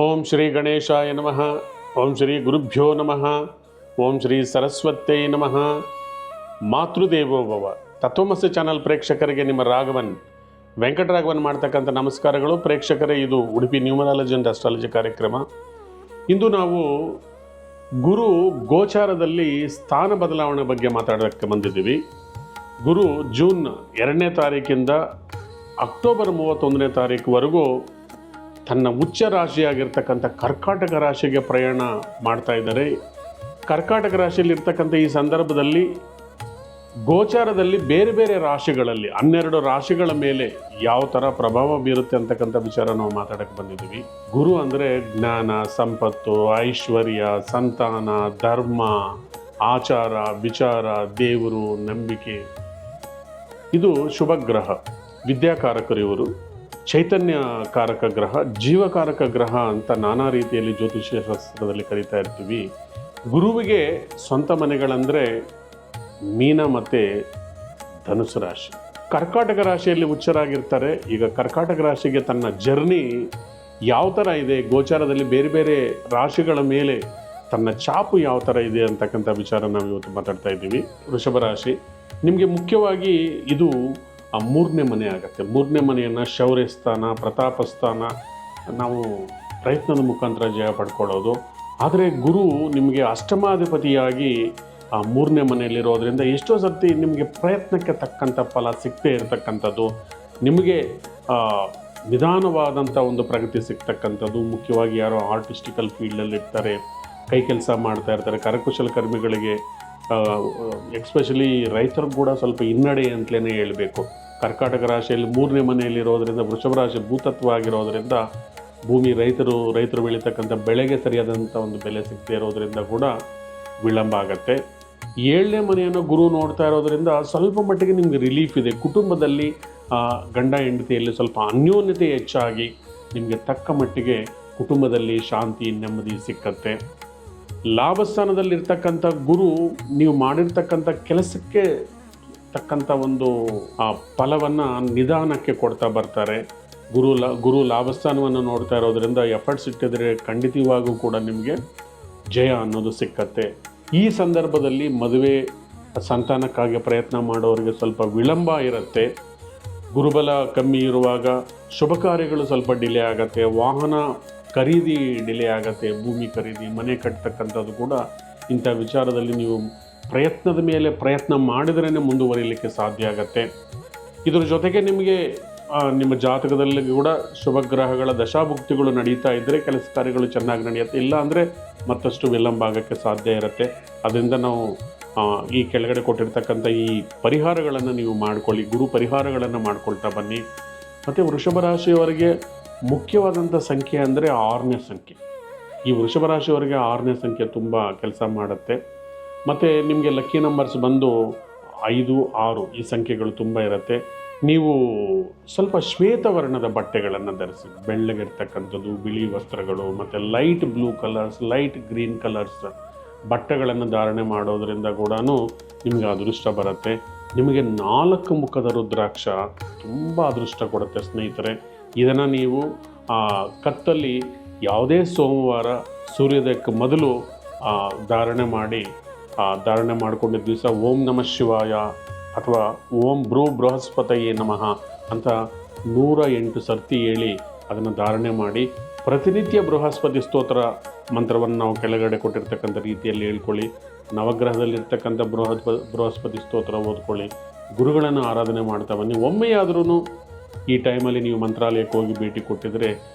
ಓಂ ಶ್ರೀ ಗಣೇಶಾಯ ನಮಃ. ಓಂ ಶ್ರೀ ಗುರುಭ್ಯೋ ನಮಃ. ಓಂ ಶ್ರೀ ಸರಸ್ವತೈ ನಮಃ. ಮಾತೃದೇವೋಭವ ತತ್ವಮಸಿ ಚಾನಲ್ ಪ್ರೇಕ್ಷಕರಿಗೆ ನಿಮ್ಮ ರಾಘವನ್ ವೆಂಕಟರಾಘವನ್ ಮಾಡ್ತಕ್ಕಂಥ ನಮಸ್ಕಾರಗಳು. ಪ್ರೇಕ್ಷಕರೇ, ಇದು ಉಡುಪಿ ನ್ಯೂಮರಾಲಜಿ ಅಂಡ್ ಅಸ್ಟ್ರಾಲಜಿ ಕಾರ್ಯಕ್ರಮ. ಇಂದು ನಾವು ಗುರು ಗೋಚಾರದಲ್ಲಿ ಸ್ಥಾನ ಬದಲಾವಣೆ ಬಗ್ಗೆ ಮಾತಾಡೋಕ್ಕೆ ಬಂದಿದ್ದೀವಿ. ಗುರು ಜೂನ್ 2ನೇ ತಾರೀಕಿಂದ ಅಕ್ಟೋಬರ್ 31ನೇ ತಾರೀಕುವರೆಗೂ ತನ್ನ ಉಚ್ಚ ರಾಶಿಯಾಗಿರ್ತಕ್ಕಂಥ ಕರ್ಕಾಟಕ ರಾಶಿಗೆ ಪ್ರಯಾಣ ಮಾಡ್ತಾ ಇದ್ದಾರೆ. ಕರ್ಕಾಟಕ ರಾಶಿಯಲ್ಲಿರ್ತಕ್ಕಂಥ ಈ ಸಂದರ್ಭದಲ್ಲಿ ಗೋಚಾರದಲ್ಲಿ ಬೇರೆ ಬೇರೆ ರಾಶಿಗಳಲ್ಲಿ 12 ರಾಶಿಗಳ ಮೇಲೆ ಯಾವ ಥರ ಪ್ರಭಾವ ಬೀರುತ್ತೆ ಅಂತಕ್ಕಂಥ ವಿಚಾರ ನಾವು ಮಾತಾಡಕ್ಕೆ ಬಂದಿದ್ದೀವಿ. ಗುರು ಅಂದರೆ ಜ್ಞಾನ, ಸಂಪತ್ತು, ಐಶ್ವರ್ಯ, ಸಂತಾನ, ಧರ್ಮ, ಆಚಾರ, ವಿಚಾರ, ದೇವರು, ನಂಬಿಕೆ. ಇದು ಶುಭ ಗ್ರಹ, ವಿದ್ಯಾಕಾರಕರು ಇವರು. ಚೈತನ್ಯ ಕಾರಕ ಗ್ರಹ, ಜೀವಕಾರಕ ಗ್ರಹ ಅಂತ ನಾನಾ ರೀತಿಯಲ್ಲಿ ಜ್ಯೋತಿಷ್ಯ ಶಾಸ್ತ್ರದಲ್ಲಿ ಕರೀತಾ ಇರ್ತೀವಿ. ಗುರುವಿಗೆ ಸ್ವಂತ ಮನೆಗಳಂದರೆ ಮೀನ ಮತ್ತು ಧನುಸು ರಾಶಿ. ಕರ್ಕಾಟಕ ರಾಶಿಯಲ್ಲಿ ಉಚ್ಚರಾಗಿರ್ತಾರೆ. ಈಗ ಕರ್ಕಾಟಕ ರಾಶಿಗೆ ತನ್ನ ಜರ್ನಿ ಯಾವ ಥರ ಇದೆ, ಗೋಚಾರದಲ್ಲಿ ಬೇರೆ ಬೇರೆ ರಾಶಿಗಳ ಮೇಲೆ ತನ್ನ ಚಾಪು ಯಾವ ಥರ ಇದೆ ಅಂತಕ್ಕಂಥ ವಿಚಾರ ನಾವು ಇವತ್ತು ಮಾತಾಡ್ತಾ ಇದ್ದೀವಿ. ವೃಷಭ ರಾಶಿ ನಿಮಗೆ ಮುಖ್ಯವಾಗಿ ಇದು 3ನೇ ಮನೆ ಆಗುತ್ತೆ. 3ನೇ ಮನೆಯನ್ನು ಶೌರ್ಯ ಸ್ಥಾನ, ಪ್ರತಾಪ ಸ್ಥಾನ, ನಾವು ಪ್ರಯತ್ನದ ಮುಖಾಂತರ ಜಯ ಪಡ್ಕೊಳ್ಳೋದು. ಆದರೆ ಗುರು ನಿಮಗೆ ಅಷ್ಟಮಾಧಿಪತಿಯಾಗಿ 3ನೇ ಮನೆಯಲ್ಲಿರೋದ್ರಿಂದ ಎಷ್ಟೋ ಸರ್ತಿ ನಿಮಗೆ ಪ್ರಯತ್ನಕ್ಕೆ ತಕ್ಕಂಥ ಫಲ ಸಿಗದೇ ಇರತಕ್ಕಂಥದ್ದು, ನಿಮಗೆ ನಿಧಾನವಾದಂಥ ಒಂದು ಪ್ರಗತಿ ಸಿಗ್ತಕ್ಕಂಥದ್ದು. ಮುಖ್ಯವಾಗಿ ಯಾರೋ ಆರ್ಟಿಸ್ಟಿಕಲ್ ಫೀಲ್ಡಲ್ಲಿ ಇರ್ತಾರೆ, ಕೈ ಕೆಲಸ ಮಾಡ್ತಾ ಇರ್ತಾರೆ, ಕರಕುಶಲ ಕರ್ಮಿಗಳಿಗೆ, ಎಕ್ಸ್ಪೆಷಲಿ ರೈತರಿಗೆ ಕೂಡ ಸ್ವಲ್ಪ ಹಿನ್ನಡೆ ಅಂತಲೇ ಹೇಳಬೇಕು. ಕರ್ಕಾಟಕ ರಾಶಿಯಲ್ಲಿ 3ನೇ ಮನೆಯಲ್ಲಿರೋದ್ರಿಂದ, ವೃಷಭ ರಾಶಿ ಭೂತತ್ವ ಆಗಿರೋದ್ರಿಂದ ಭೂಮಿ ರೈತರು ಬೆಳೀತಕ್ಕಂಥ ಬೆಳೆಗೆ ಸರಿಯಾದಂಥ ಒಂದು ಬೆಲೆ ಸಿಗದೇ ಇರೋದ್ರಿಂದ ಕೂಡ ವಿಳಂಬ ಆಗುತ್ತೆ. 7ನೇ ಮನೆಯನ್ನು ಗುರು ನೋಡ್ತಾ ಇರೋದ್ರಿಂದ ಸ್ವಲ್ಪ ಮಟ್ಟಿಗೆ ನಿಮಗೆ ರಿಲೀಫ್ ಇದೆ. ಕುಟುಂಬದಲ್ಲಿ ಗಂಡ ಹೆಂಡತಿಯಲ್ಲಿ ಸ್ವಲ್ಪ ಅನ್ಯೋನ್ಯತೆ ಹೆಚ್ಚಾಗಿ ನಿಮಗೆ ತಕ್ಕ ಮಟ್ಟಿಗೆ ಕುಟುಂಬದಲ್ಲಿ ಶಾಂತಿ, ನೆಮ್ಮದಿ ಸಿಕ್ಕತ್ತೆ. ಲಾಭಸ್ಥಾನದಲ್ಲಿರ್ತಕ್ಕಂಥ ಗುರು ನೀವು ಮಾಡಿರ್ತಕ್ಕಂಥ ಕೆಲಸಕ್ಕೆ ತಕ್ಕಂಥ ಒಂದು ಫಲವನ್ನು ನಿಧಾನಕ್ಕೆ ಕೊಡ್ತಾ ಬರ್ತಾರೆ. ಗುರು ಲಾಭಸ್ಥಾನವನ್ನು ನೋಡ್ತಾ ಇರೋದ್ರಿಂದ ಎಫರ್ಟ್ಸ್ ಇಟ್ಟಿದ್ರೆ ಖಂಡಿತವಾಗೂ ಕೂಡ ನಿಮಗೆ ಜಯ ಅನ್ನೋದು ಸಿಕ್ಕತ್ತೆ. ಈ ಸಂದರ್ಭದಲ್ಲಿ ಮದುವೆ, ಸಂತಾನಕ್ಕಾಗಿ ಪ್ರಯತ್ನ ಮಾಡೋರಿಗೆ ಸ್ವಲ್ಪ ವಿಳಂಬ ಇರುತ್ತೆ. ಗುರುಬಲ ಕಮ್ಮಿ ಇರುವಾಗ ಶುಭ ಕಾರ್ಯಗಳು ಸ್ವಲ್ಪ ಡಿಲೇ ಆಗುತ್ತೆ. ವಾಹನ ಖರೀದಿ ಡಿಲೇ ಆಗುತ್ತೆ. ಭೂಮಿ ಖರೀದಿ, ಮನೆ ಕಟ್ಟತಕ್ಕಂಥದ್ದು ಕೂಡ ಇಂಥ ವಿಚಾರದಲ್ಲಿ ನೀವು ಪ್ರಯತ್ನದ ಮೇಲೆ ಪ್ರಯತ್ನ ಮಾಡಿದ್ರೇ ಮುಂದುವರಿಲಿಕ್ಕೆ ಸಾಧ್ಯ ಆಗತ್ತೆ. ಇದರ ಜೊತೆಗೆ ನಿಮಗೆ ನಿಮ್ಮ ಜಾತಕದಲ್ಲಿ ಕೂಡ ಶುಭ ಗ್ರಹಗಳ ದಶಾಭುಕ್ತಿಗಳು ನಡೀತಾ ಇದ್ದರೆ ಕೆಲಸ ಕಾರ್ಯಗಳು ಚೆನ್ನಾಗಿ ನಡೆಯುತ್ತೆ. ಇಲ್ಲ ಅಂದರೆ ಮತ್ತಷ್ಟು ವಿಳಂಬ ಆಗೋಕ್ಕೆ ಸಾಧ್ಯ ಇರುತ್ತೆ. ಅದರಿಂದ ನಾವು ಈ ಕೆಳಗಡೆ ಕೊಟ್ಟಿರ್ತಕ್ಕಂಥ ಈ ಪರಿಹಾರಗಳನ್ನು ನೀವು ಮಾಡ್ಕೊಳ್ಳಿ, ಗುರು ಪರಿಹಾರಗಳನ್ನು ಮಾಡ್ಕೊಳ್ತಾ ಬನ್ನಿ. ಮತ್ತು ವೃಷಭ ರಾಶಿಯವರಿಗೆ ಮುಖ್ಯವಾದಂಥ ಸಂಖ್ಯೆ ಅಂದರೆ 6ನೇ ಸಂಖ್ಯೆ. ಈ ವೃಷಭ ರಾಶಿಯವರಿಗೆ 6ನೇ ಸಂಖ್ಯೆ ತುಂಬ ಕೆಲಸ ಮಾಡುತ್ತೆ. ಮತ್ತು ನಿಮಗೆ ಲಕ್ಕಿ ನಂಬರ್ಸ್ ಬಂದು 5, 6 ಈ ಸಂಖ್ಯೆಗಳು ತುಂಬ ಇರುತ್ತೆ. ನೀವು ಸ್ವಲ್ಪ ಶ್ವೇತವರ್ಣದ ಬಟ್ಟೆಗಳನ್ನು ಧರಿಸಿ, ಬೆಳ್ಳಗಿರ್ತಕ್ಕಂಥದ್ದು, ಬಿಳಿ ವಸ್ತ್ರಗಳು ಮತ್ತು light blue colours, light green colours ಬಟ್ಟೆಗಳನ್ನು ಧಾರಣೆ ಮಾಡೋದರಿಂದ ಕೂಡ ನಿಮಗೆ ಅದೃಷ್ಟ ಬರುತ್ತೆ. ನಿಮಗೆ 4 ಮುಖದ ರುದ್ರಾಕ್ಷ ತುಂಬ ಅದೃಷ್ಟ ಕೊಡುತ್ತೆ ಸ್ನೇಹಿತರೆ. ಇದನ್ನು ನೀವು ಕತ್ತಲ್ಲಿ ಯಾವುದೇ ಸೋಮವಾರ ಸೂರ್ಯೋದಯಕ್ಕೆ ಮೊದಲು ಧಾರಣೆ ಮಾಡಿಕೊಂಡಿದ್ದ ದಿವಸ ಓಂ ನಮಃ ಶಿವಾಯ ಅಥವಾ ಓಂ ಬೃಹಸ್ಪತಯೇ ನಮಃ ಅಂತ 108 ಸರ್ತಿ ಹೇಳಿ ಅದನ್ನು ಧಾರಣೆ ಮಾಡಿ ಪ್ರತಿನಿತ್ಯ ಬೃಹಸ್ಪತಿ ಸ್ತೋತ್ರ ಮಂತ್ರವನ್ನು ನಾವು ಕೆಳಗಡೆ ಕೊಟ್ಟಿರ್ತಕ್ಕಂಥ ರೀತಿಯಲ್ಲಿ ಹೇಳ್ಕೊಳ್ಳಿ. ನವಗ್ರಹದಲ್ಲಿರ್ತಕ್ಕಂಥ ಬೃಹಸ್ಪತಿ ಸ್ತೋತ್ರ ಓದ್ಕೊಳ್ಳಿ. ಗುರುಗಳನ್ನು ಆರಾಧನೆ ಮಾಡ್ತಾ ಬನ್ನಿ. ಒಮ್ಮೆಯಾದ್ರೂ ಈ ಟೈಮಲ್ಲಿ ನೀವು ಮಂತ್ರಾಲಯಕ್ಕೆ ಹೋಗಿ ಭೇಟಿ ಕೊಟ್ಟಿದ್ರೆ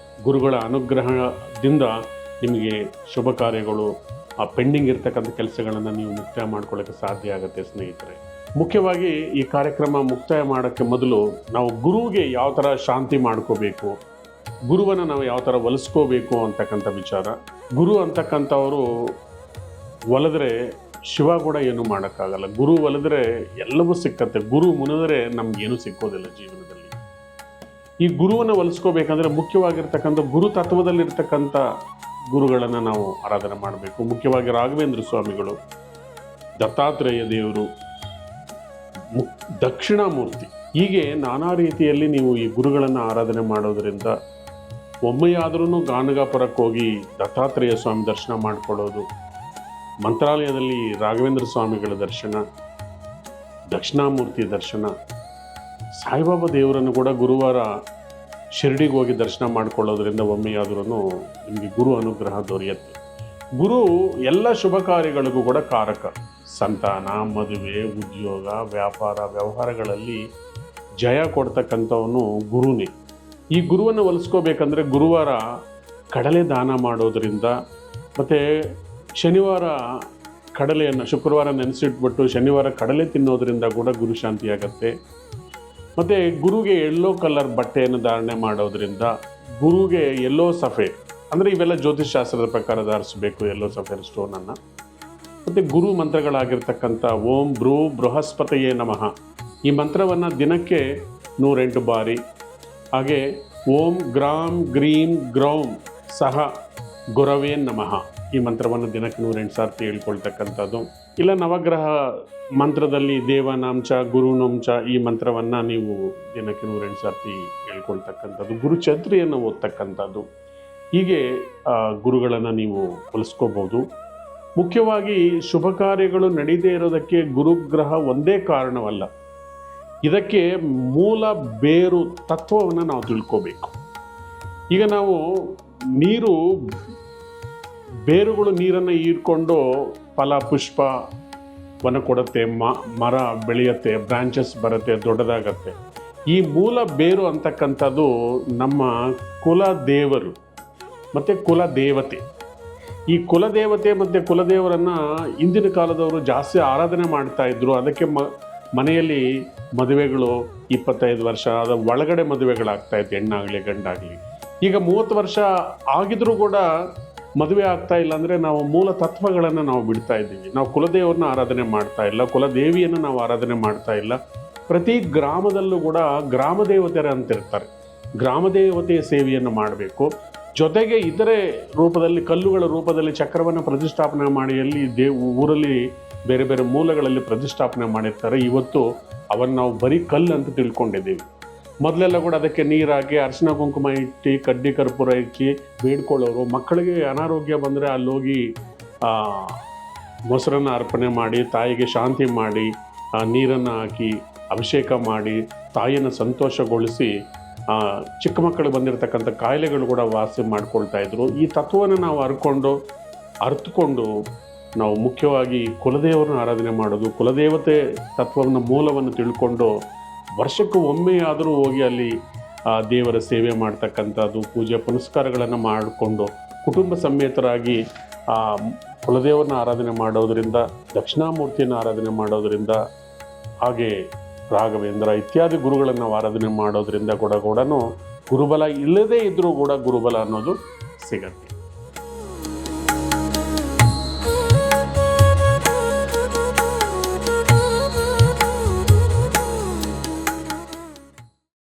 ಗುರುಗಳ ಅನುಗ್ರಹದಿಂದ ನಿಮಗೆ ಶುಭ ಕಾರ್ಯಗಳು, ಪೆಂಡಿಂಗ್ ಇರ್ತಕ್ಕಂಥ ಕೆಲಸಗಳನ್ನು ನೀವು ಮುಕ್ತಾಯ ಮಾಡ್ಕೊಳ್ಳೋಕ್ಕೆ ಸಾಧ್ಯ ಆಗುತ್ತೆ ಸ್ನೇಹಿತರೆ. ಮುಖ್ಯವಾಗಿ ಈ ಕಾರ್ಯಕ್ರಮ ಮುಕ್ತಾಯ ಮಾಡೋಕ್ಕೆ ಮೊದಲು ನಾವು ಗುರುವಿಗೆ ಯಾವ ಥರ ಶಾಂತಿ ಮಾಡ್ಕೋಬೇಕು, ಗುರುವನ್ನು ನಾವು ಯಾವ ಥರ ಒಲಿಸ್ಕೋಬೇಕು ಅಂತಕ್ಕಂಥ ವಿಚಾರ. ಗುರು ಅಂತಕ್ಕಂಥವರು ಒಲಿದ್ರೆ ಶಿವ ಕೂಡ ಏನೂ ಮಾಡೋಕ್ಕಾಗಲ್ಲ. ಗುರು ಒಲಿದ್ರೆ ಎಲ್ಲವೂ ಸಿಕ್ಕತ್ತೆ. ಗುರು ಮುನಿದ್ರೆ ನಮಗೇನು ಸಿಕ್ಕೋದಿಲ್ಲ ಜೀವನದಲ್ಲಿ. ಈ ಗುರುವನ್ನು ಒಲಿಸ್ಕೋಬೇಕಂದ್ರೆ ಮುಖ್ಯವಾಗಿರ್ತಕ್ಕಂಥ ಗುರು ತತ್ವದಲ್ಲಿರ್ತಕ್ಕಂಥ ಗುರುಗಳನ್ನು ನಾವು ಆರಾಧನೆ ಮಾಡಬೇಕು. ಮುಖ್ಯವಾಗಿ ರಾಘವೇಂದ್ರ ಸ್ವಾಮಿಗಳು, ದತ್ತಾತ್ರೇಯ ದೇವರು, ದಕ್ಷಿಣಾಮೂರ್ತಿ, ಹೀಗೆ ನಾನಾ ರೀತಿಯಲ್ಲಿ ನೀವು ಈ ಗುರುಗಳನ್ನು ಆರಾಧನೆ ಮಾಡೋದರಿಂದ ಒಮ್ಮೆಯಾದ್ರೂ ಗಾನಗಾಪುರಕ್ಕೆ ಹೋಗಿ ದತ್ತಾತ್ರೇಯ ಸ್ವಾಮಿ ದರ್ಶನ ಮಾಡಿಕೊಳ್ಳೋದು, ಮಂತ್ರಾಲಯದಲ್ಲಿ ರಾಘವೇಂದ್ರ ಸ್ವಾಮಿಗಳ ದರ್ಶನ, ದಕ್ಷಿಣಾಮೂರ್ತಿ ದರ್ಶನ, ಸಾಯಿಬಾಬಾ ದೇವರನ್ನು ಕೂಡ ಗುರುವಾರ ಶಿರ್ಡಿಗೆ ಹೋಗಿ ದರ್ಶನ ಮಾಡಿಕೊಳ್ಳೋದ್ರಿಂದ ಒಮ್ಮೆಯಾದ್ರೂ ನಿಮಗೆ ಗುರು ಅನುಗ್ರಹ ದೊರೆಯುತ್ತೆ. ಗುರು ಎಲ್ಲ ಶುಭ ಕಾರ್ಯಗಳಿಗೂ ಕೂಡ ಕಾರಕ. ಸಂತಾನ, ಮದುವೆ, ಉದ್ಯೋಗ, ವ್ಯಾಪಾರ, ವ್ಯವಹಾರಗಳಲ್ಲಿ ಜಯ ಕೊಡ್ತಕ್ಕಂಥವನು ಗುರುನೇ. ಈ ಗುರುವನ್ನು ಒಲಿಸ್ಕೋಬೇಕಂದ್ರೆ ಗುರುವಾರ ಕಡಲೆ ದಾನ ಮಾಡೋದರಿಂದ, ಮತ್ತು ಶನಿವಾರ ಕಡಲೆಯನ್ನು ಶುಕ್ರವಾರ ನೆನೆಸಿಟ್ಬಿಟ್ಟು ಶನಿವಾರ ಕಡಲೆ ತಿನ್ನೋದ್ರಿಂದ ಕೂಡ ಗುರು ಶಾಂತಿಯಾಗತ್ತೆ. ಮತ್ತು ಗುರುಗೆ ಯೆಲ್ಲೋ ಕಲರ್ ಬಟ್ಟೆಯನ್ನು ಧಾರಣೆ ಮಾಡೋದ್ರಿಂದ, ಗುರುಗೆ ಯೆಲ್ಲೋ ಸಫೇರ್ ಅಂದರೆ ಇವೆಲ್ಲ ಜ್ಯೋತಿಷಾಸ್ತ್ರದ ಪ್ರಕಾರ ಧಾರಿಸಬೇಕು ಯೆಲ್ಲೋ ಸಫೇರ್ ಸ್ಟೋನನ್ನು. ಮತ್ತು ಗುರು ಮಂತ್ರಗಳಾಗಿರ್ತಕ್ಕಂಥ ಓಂ ಭ್ರೂ ಬೃಹಸ್ಪತಿಯೇ ನಮಃ ಈ ಮಂತ್ರವನ್ನು ದಿನಕ್ಕೆ 108 ಬಾರಿ, ಹಾಗೆ ಓಂ ಗ್ರಾಂ ಗ್ರೀಂ ಗ್ರೌಂ ಸಹ ಗುರವೇ ನಮಃ ಈ ಮಂತ್ರವನ್ನು ದಿನಕ್ಕೆ 108 ಸಾರ್ತಿ ಹೇಳ್ಕೊಳ್ತಕ್ಕಂಥದ್ದು. ಇಲ್ಲ ನವಗ್ರಹ ಮಂತ್ರದಲ್ಲಿ ದೇವನಾಂಶ ಗುರುನಾಂಶ ಈ ಮಂತ್ರವನ್ನು ನೀವು ದಿನಕ್ಕೆ 108 ಸಾರ್ತಿ ಹೇಳ್ಕೊಳ್ತಕ್ಕಂಥದ್ದು, ಗುರುಚತ್ರಿಯನ್ನು ಓದ್ತಕ್ಕಂಥದ್ದು. ಹೀಗೆ ಗುರುಗಳನ್ನು ನೀವು ಹೊಲಿಸ್ಕೋಬೋದು. ಮುಖ್ಯವಾಗಿ ಶುಭ ಕಾರ್ಯಗಳು ನಡೀದೇ ಇರೋದಕ್ಕೆ ಗುರುಗ್ರಹ ಒಂದೇ ಕಾರಣವಲ್ಲ, ಇದಕ್ಕೆ ಮೂಲ ಬೇರು ತತ್ವವನ್ನು ನಾವು ತಿಳ್ಕೋಬೇಕು. ಈಗ ನಾವು ಬೇರುಗಳು ನೀರನ್ನು ಹೀರ್ಕೊಂಡು ಫಲ ಪುಷ್ಪವನ್ನು ಕೊಡುತ್ತೆ, ಮರ ಬೆಳೆಯುತ್ತೆ, ಬ್ರಾಂಚಸ್ ಬರುತ್ತೆ, ದೊಡ್ಡದಾಗತ್ತೆ. ಈ ಮೂಲ ಬೇರು ಅಂತಕ್ಕಂಥದ್ದು ನಮ್ಮ ಕುಲ ದೇವರು ಮತ್ತು ಕುಲದೇವತೆ. ಈ ಕುಲದೇವತೆ ಮತ್ತು ಕುಲದೇವರನ್ನು ಇಂದಿನ ಕಾಲದವರು ಜಾಸ್ತಿ ಆರಾಧನೆ ಮಾಡ್ತಾ ಇದ್ರು. ಅದಕ್ಕೆ ಮನೆಯಲ್ಲಿ ಮದುವೆಗಳು 25 ವರ್ಷ ಅದ ಒಳಗಡೆ ಮದುವೆಗಳಾಗ್ತಾಯಿತ್ತು, ಹೆಣ್ಣಾಗಲಿ ಗಂಡಾಗಲಿ. ಈಗ 30 ವರ್ಷ ಆಗಿದ್ರೂ ಕೂಡ ಮದುವೆ ಆಗ್ತಾ ಇಲ್ಲ ಅಂದರೆ ನಾವು ಮೂಲ ತತ್ವಗಳನ್ನು ನಾವು ಬಿಡ್ತಾ ಇದ್ದೀವಿ. ನಾವು ಕುಲದೇವರನ್ನ ಆರಾಧನೆ ಮಾಡ್ತಾ ಇಲ್ಲ, ಕುಲದೇವಿಯನ್ನು ನಾವು ಆರಾಧನೆ ಮಾಡ್ತಾ ಇಲ್ಲ. ಪ್ರತಿ ಗ್ರಾಮದಲ್ಲೂ ಕೂಡ ಗ್ರಾಮ ದೇವತೆಯರು ಅಂತಿರ್ತಾರೆ, ಗ್ರಾಮ ದೇವತೆಯ ಸೇವೆಯನ್ನು ಮಾಡಬೇಕು. ಜೊತೆಗೆ ಇತರೆ ರೂಪದಲ್ಲಿ ಕಲ್ಲುಗಳ ರೂಪದಲ್ಲಿ ಚಕ್ರವನ್ನು ಪ್ರತಿಷ್ಠಾಪನೆ ಮಾಡಿ ಊರಲ್ಲಿ ಬೇರೆ ಬೇರೆ ಮೂಲಗಳಲ್ಲಿ ಪ್ರತಿಷ್ಠಾಪನೆ ಮಾಡಿರ್ತಾರೆ. ಇವತ್ತು ಅವನ್ನು ನಾವು ಬರೀ ಕಲ್ಲು ಅಂತ ತಿಳ್ಕೊಂಡಿದ್ದೀವಿ. ಮೊದಲೆಲ್ಲ ಕೂಡ ಅದಕ್ಕೆ ನೀರಾಕಿ ಅರಿಶಿನ ಕುಂಕುಮ ಇಟ್ಟು ಕಡ್ಡಿ ಕರ್ಪೂರ ಇಕ್ಕಿ ಬೇಡ್ಕೊಳ್ಳೋರು. ಮಕ್ಕಳಿಗೆ ಅನಾರೋಗ್ಯ ಬಂದರೆ ಅಲ್ಲೋಗಿ ಮೊಸರನ್ನು ಅರ್ಪಣೆ ಮಾಡಿ ತಾಯಿಗೆ ಶಾಂತಿ ಮಾಡಿ ನೀರನ್ನು ಹಾಕಿ ಅಭಿಷೇಕ ಮಾಡಿ ತಾಯಿಯನ್ನು ಸಂತೋಷಗೊಳಿಸಿ ಚಿಕ್ಕ ಮಕ್ಕಳಿಗೆ ಬಂದಿರತಕ್ಕಂಥ ಕಾಯಿಲೆಗಳು ಕೂಡ ವಾಸಿ ಮಾಡ್ಕೊಳ್ತಾ ಇದ್ರು. ಈ ತತ್ವವನ್ನು ನಾವು ಅರ್ಥಕೊಂಡು ನಾವು ಮುಖ್ಯವಾಗಿ ಕುಲದೇವರನ್ನ ಆರಾಧನೆ ಮಾಡೋದು, ಕುಲದೇವತೆ ತತ್ವವನ್ನು ಮೂಲವನ್ನು ತಿಳ್ಕೊಂಡು ವರ್ಷಕ್ಕೆ ಒಮ್ಮೆಯಾದರೂ ಹೋಗಿ ಅಲ್ಲಿ ದೇವರ ಸೇವೆ ಮಾಡ್ತಕ್ಕಂಥದ್ದು, ಪೂಜೆ ಪುನಸ್ಕಾರಗಳನ್ನು ಮಾಡಿಕೊಂಡು ಕುಟುಂಬ ಸಮೇತರಾಗಿ ಕುಲದೇವರನ್ನ ಆರಾಧನೆ ಮಾಡೋದರಿಂದ, ದಕ್ಷಿಣಾಮೂರ್ತಿಯನ್ನು ಆರಾಧನೆ ಮಾಡೋದರಿಂದ, ಹಾಗೆ ರಾಘವೇಂದ್ರ ಇತ್ಯಾದಿ ಗುರುಗಳನ್ನು ಆರಾಧನೆ ಮಾಡೋದರಿಂದ ಕೂಡ ಗುರುಬಲ ಇಲ್ಲದೇ ಇದ್ದರೂ ಕೂಡ ಗುರುಬಲ ಅನ್ನೋದು ಸಿಗತ್ತೆ.